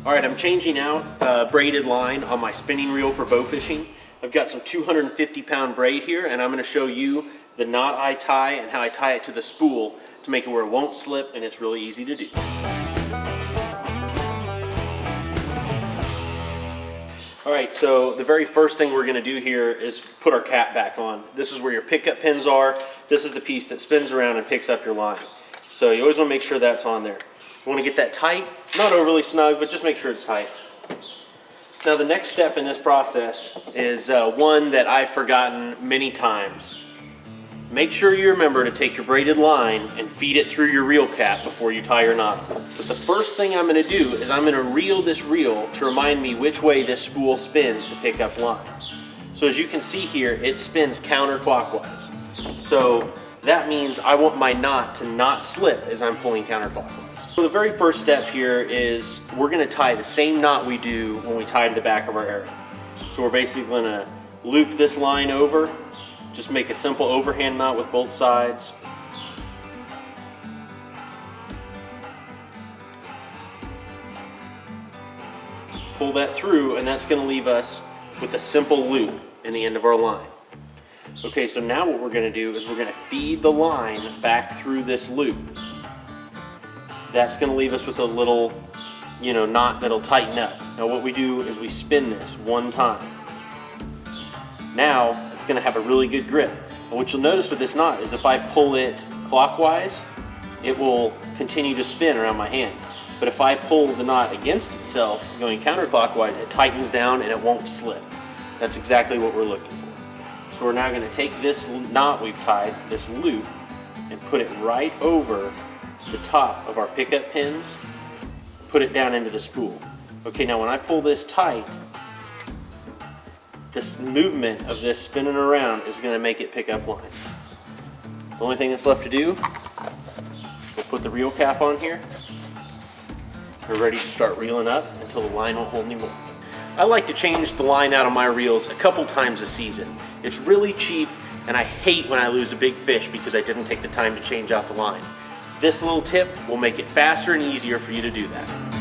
All right, I'm changing out braided line on my spinning reel for bow fishing. I've got some 250-pound braid here, and I'm going to show you the knot I tie and how I tie it to the spool to make it where it won't slip and it's really easy to do. All right, so the very first thing we're going to do here is put our cap back on. This is where your pickup pins are. This is the piece that spins around and picks up your line. So you always want to make sure that's on there. You want to get that tight, not overly snug, but just make sure it's tight. Now the next step in this process is one that I've forgotten many times. Make sure you remember to take your braided line and feed it through your reel cap before you tie your knot. But the first thing I'm going to do is I'm going to reel this reel to remind me which way this spool spins to pick up line. So as you can see here, it spins counterclockwise. So that means I want my knot to not slip as I'm pulling counterclockwise. So the very first step here is we're going to tie the same knot we do when we tie to the back of our arrow. So we're basically going to loop this line over, just make a simple overhand knot with both sides. Pull that through, and that's going to leave us with a simple loop in the end of our line. Okay, so now what we're going to do is we're going to feed the line back through this loop. That's going to leave us with a little, knot that'll tighten up. Now what we do is we spin this one time. Now it's going to have a really good grip. And what you'll notice with this knot is if I pull it clockwise, it will continue to spin around my hand. But if I pull the knot against itself, going counterclockwise, it tightens down and it won't slip. That's exactly what we're looking for. So we're now going to take this knot we've tied, this loop, and put it right over the top of our pickup pins, put it down into the spool. Okay, now when I pull this tight, this movement of this spinning around is going to make it pick up line. The only thing that's left to do, we'll put the reel cap on here. We're ready to start reeling up until the line won't hold anymore. I like to change the line out of my reels a couple times a season. It's really cheap, and I hate when I lose a big fish because I didn't take the time to change out the line. This little tip will make it faster and easier for you to do that.